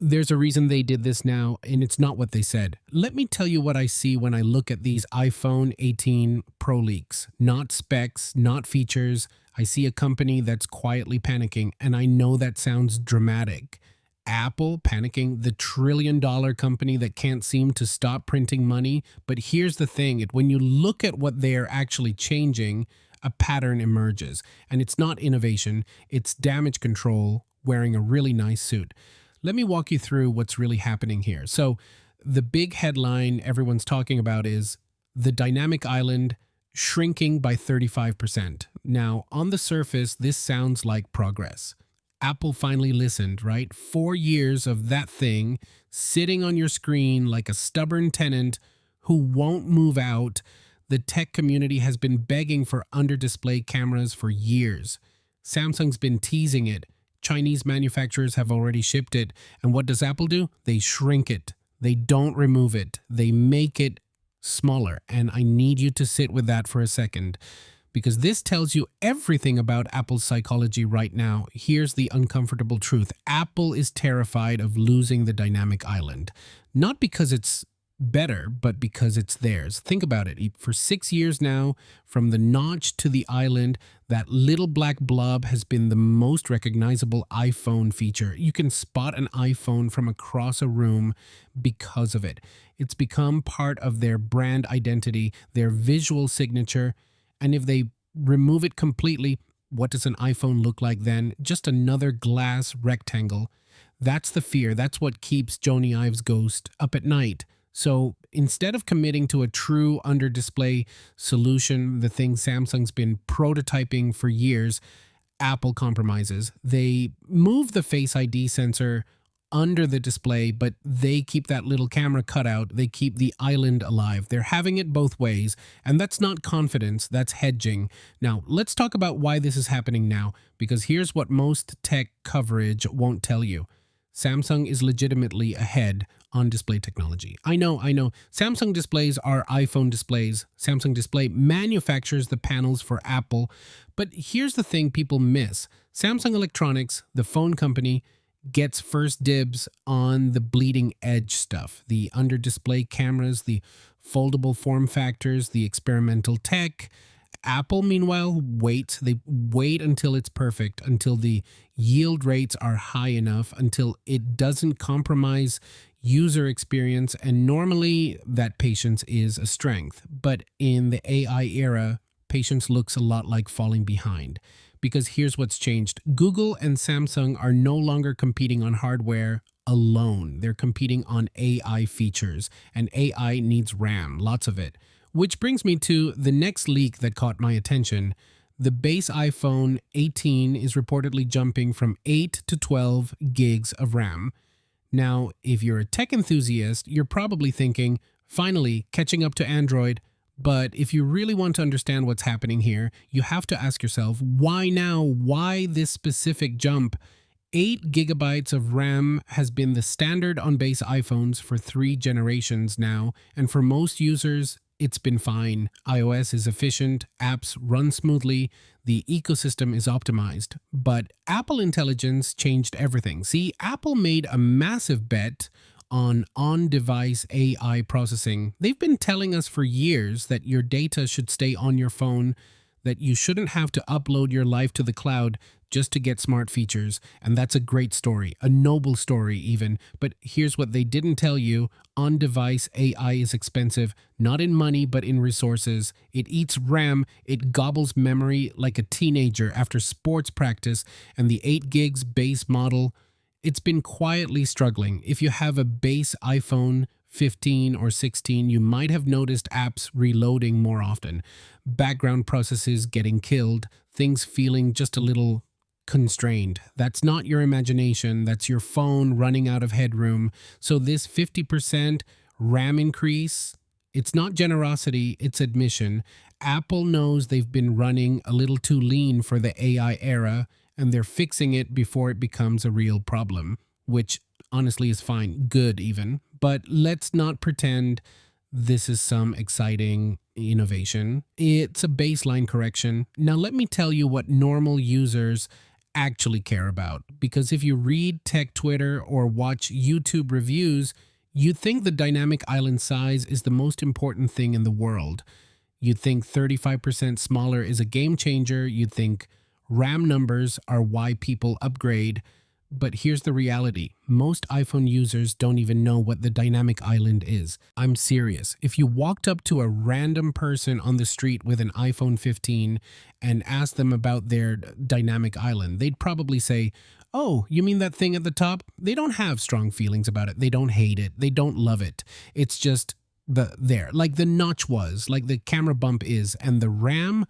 There's a reason they did this now, and it's not what they said. Let me tell you what I see when I look at these iPhone 18 Pro leaks. Not specs, not features. I see a company that's quietly panicking, and I know that sounds dramatic. Apple panicking, the trillion-dollar company that can't seem to stop printing money. But here's the thing, when you look at what they're actually changing, a pattern emerges. And it's not innovation, it's damage control wearing a really nice suit. Let me walk you through what's really happening here. So, the big headline everyone's talking about is the dynamic island shrinking by 35%. Now, on the surface, this sounds like progress. Apple finally listened, right? 4 years of that thing sitting on your screen like a stubborn tenant who won't move out. The tech community has been begging for under display cameras for years. Samsung's been teasing it. Chinese manufacturers have already shipped it. And what does Apple do? They shrink it. They don't remove it. They make it smaller. And I need you to sit with that for a second, because this tells you everything about Apple's psychology right now. Here's the uncomfortable truth. Apple is terrified of losing the dynamic island. Not because it's better, but because it's theirs. Think about it. For 6 years now, from the notch to the island, that little black blob has been the most recognizable iPhone feature. You can spot an iPhone from across a room because of it. It's become part of their brand identity, their visual signature. And if they remove it completely, what does an iPhone look like then? Just another glass rectangle. That's the fear. That's what keeps Joni Ive's ghost up at night. So instead of committing to a true under display solution, the thing Samsung's been prototyping for years, Apple compromises. They move the Face ID sensor under the display, but they keep that little camera cutout. They keep the island alive. They're having it both ways. And that's not confidence, that's hedging. Now, let's talk about why this is happening now, because here's what most tech coverage won't tell you. Samsung is legitimately ahead on display technology. I know. Samsung displays are iPhone displays. Samsung Display manufactures the panels for Apple. But here's the thing people miss. Samsung Electronics, the phone company, gets first dibs on the bleeding edge stuff. The under display cameras, the foldable form factors, the experimental tech. Apple, meanwhile, waits. They wait until it's perfect, until the yield rates are high enough, until it doesn't compromise user experience. And normally that patience is a strength. But in the AI era, patience looks a lot like falling behind. Because here's what's changed. Google and Samsung are no longer competing on hardware alone. They're competing on AI features. And AI needs RAM, lots of it. Which brings me to the next leak that caught my attention. The base iPhone 18 is reportedly jumping from 8 to 12 gigs of RAM. Now, if you're a tech enthusiast, you're probably thinking, finally, catching up to Android. But if you really want to understand what's happening here, you have to ask yourself, why now? Why this specific jump? 8 gigabytes of RAM has been the standard on base iPhones for 3 generations now, and for most users, it's been fine. iOS is efficient, apps run smoothly, the ecosystem is optimized. But Apple Intelligence changed everything. See, Apple made a massive bet on-device AI processing. They've been telling us for years that your data should stay on your phone, that you shouldn't have to upload your life to the cloud just to get smart features. And that's a great story, a noble story even. But here's what they didn't tell you. On-device AI is expensive, not in money, but in resources. It eats RAM, it gobbles memory like a teenager after sports practice, and the 8 gigs base model, it's been quietly struggling. If you have a base iPhone 15 or 16, you might have noticed apps reloading more often, background processes getting killed, things feeling just a little constrained. That's not your imagination, that's your phone running out of headroom. So this 50% RAM increase, it's not generosity, it's admission. Apple knows they've been running a little too lean for the AI era, and they're fixing it before it becomes a real problem, which honestly is fine, good even. But let's not pretend this is some exciting innovation. It's a baseline correction. Now let me tell you what normal users actually care about. Because if you read tech Twitter or watch YouTube reviews, you'd think the dynamic island size is the most important thing in the world. You'd think 35% smaller is a game changer. You'd think RAM numbers are why people upgrade. But here's the reality. Most iPhone users don't even know what the dynamic island is. I'm serious. If you walked up to a random person on the street with an iPhone 15 and asked them about their dynamic island, they'd probably say, "Oh, you mean that thing at the top?" They don't have strong feelings about it. They don't hate it. They don't love it. It's just like the notch was, like the camera bump is, and the RAM.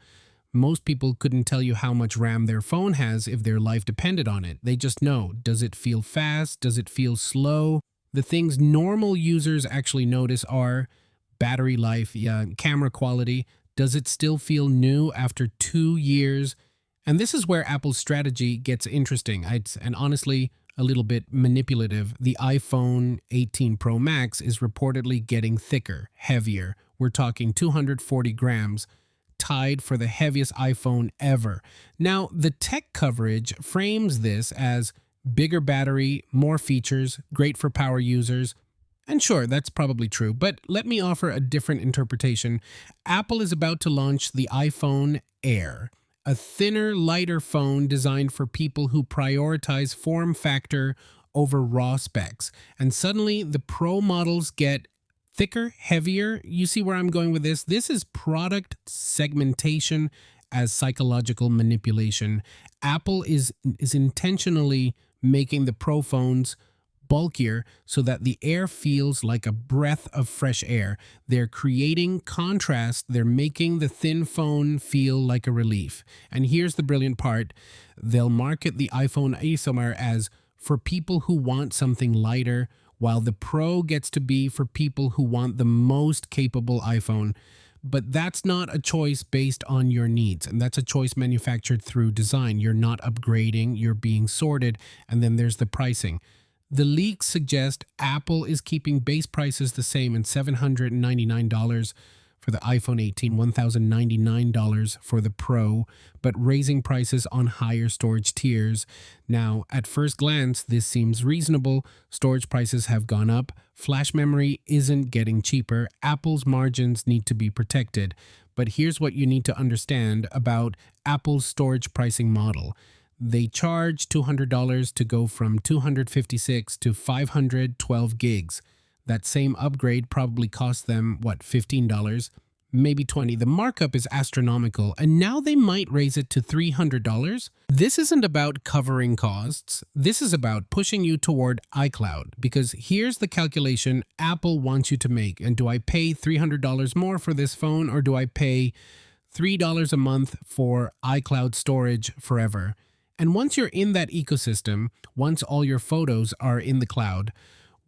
Most people couldn't tell you how much RAM their phone has if their life depended on it. They just know. Does it feel fast? Does it feel slow? The things normal users actually notice are battery life, yeah, camera quality. Does it still feel new after 2 years? And this is where Apple's strategy gets interesting, and honestly, a little bit manipulative. The iPhone 18 Pro Max is reportedly getting thicker, heavier. We're talking 240 grams, tied for the heaviest iPhone ever. Now, the tech coverage frames this as bigger battery, more features, great for power users. And sure, that's probably true, but let me offer a different interpretation. Apple is about to launch the iPhone Air, a thinner, lighter phone designed for people who prioritize form factor over raw specs. And suddenly, the Pro models get thicker, heavier. You see where I'm going with this? This is product segmentation as psychological manipulation. Apple is intentionally making the Pro phones bulkier so that the Air feels like a breath of fresh air. They're creating contrast. They're making the thin phone feel like a relief. And here's the brilliant part. They'll market the iPhone Air as for people who want something lighter, while the Pro gets to be for people who want the most capable iPhone. But that's not a choice based on your needs, and that's a choice manufactured through design. You're not upgrading, you're being sorted, and then there's the pricing. The leaks suggest Apple is keeping base prices the same at $799 for the iPhone 18, $1,099 for the Pro, but raising prices on higher storage tiers. Now, at first glance, this seems reasonable. Storage prices have gone up. Flash memory isn't getting cheaper. Apple's margins need to be protected. But here's what you need to understand about Apple's storage pricing model. They charge $200 to go from 256 to 512 gigs. That same upgrade probably cost them, $15? Maybe 20. The markup is astronomical, and now they might raise it to $300. This isn't about covering costs. This is about pushing you toward iCloud, because here's the calculation Apple wants you to make. And do I pay $300 more for this phone, or do I pay $3 a month for iCloud storage forever? And once you're in that ecosystem, once all your photos are in the cloud,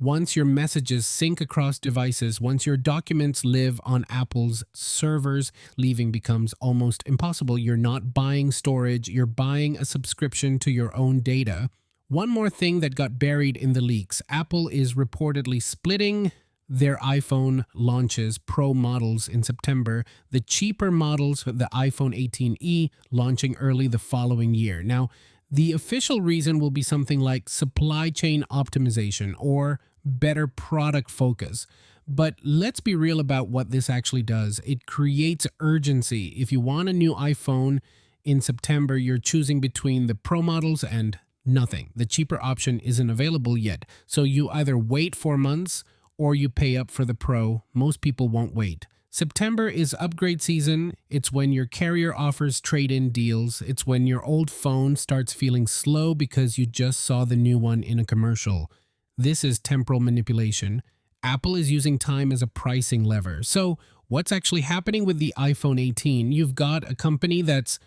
once your messages sync across devices, once your documents live on Apple's servers, leaving becomes almost impossible. You're not buying storage, you're buying a subscription to your own data. One more thing that got buried in the leaks. Apple is reportedly splitting their iPhone launches, Pro models in September, the cheaper models, the iPhone 18e, launching early the following year. Now, the official reason will be something like supply chain optimization or better product focus. But let's be real about what this actually does. It creates urgency. If you want a new iPhone in September, you're choosing between the Pro models and nothing. The cheaper option isn't available yet. So you either wait 4 months or you pay up for the Pro. Most people won't wait. September is upgrade season. It's when your carrier offers trade-in deals. It's when your old phone starts feeling slow because you just saw the new one in a commercial. This is temporal manipulation. Apple is using time as a pricing lever. So what's actually happening with the iPhone 18? You've got a company that's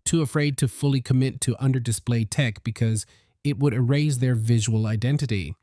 too afraid to fully commit to under-display tech because it would erase their visual identity.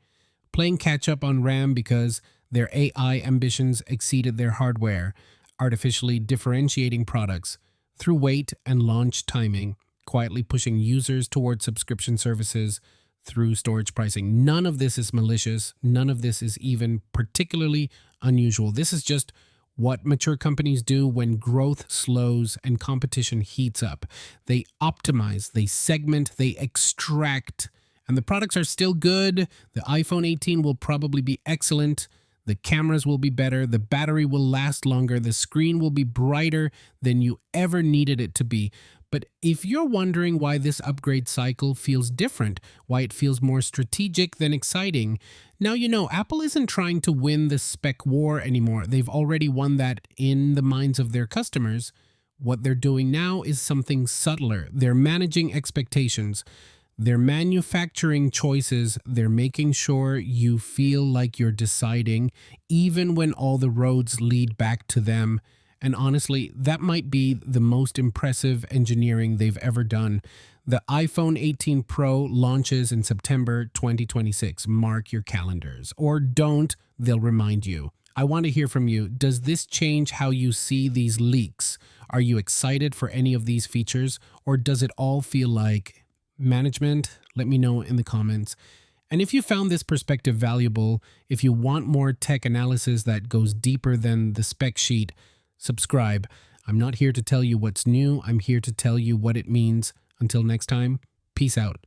Playing catch-up on RAM because their AI ambitions exceeded their hardware, artificially differentiating products through weight and launch timing, quietly pushing users towards subscription services through storage pricing. None of this is malicious. None of this is even particularly unusual. This is just What mature companies do when growth slows and competition heats up. They optimize, they segment, they extract, and the products are still good. The iPhone 18 will probably be excellent. The cameras will be better. The battery will last longer. The screen will be brighter than you ever needed it to be. But if you're wondering why this upgrade cycle feels different, why it feels more strategic than exciting, now you know Apple isn't trying to win the spec war anymore. They've already won that in the minds of their customers. What they're doing now is something subtler. They're managing expectations. They're manufacturing choices. They're making sure you feel like you're deciding, even when all the roads lead back to them. And honestly, that might be the most impressive engineering they've ever done. The iPhone 18 Pro launches in September 2026. Mark your calendars. Or don't, they'll remind you. I want to hear from you. Does this change how you see these leaks? Are you excited for any of these features? Or does it all feel like management? Let me know in the comments. And if you found this perspective valuable, if you want more tech analysis that goes deeper than the spec sheet, subscribe. I'm not here to tell you what's new. I'm here to tell you what it means. Until next time, peace out.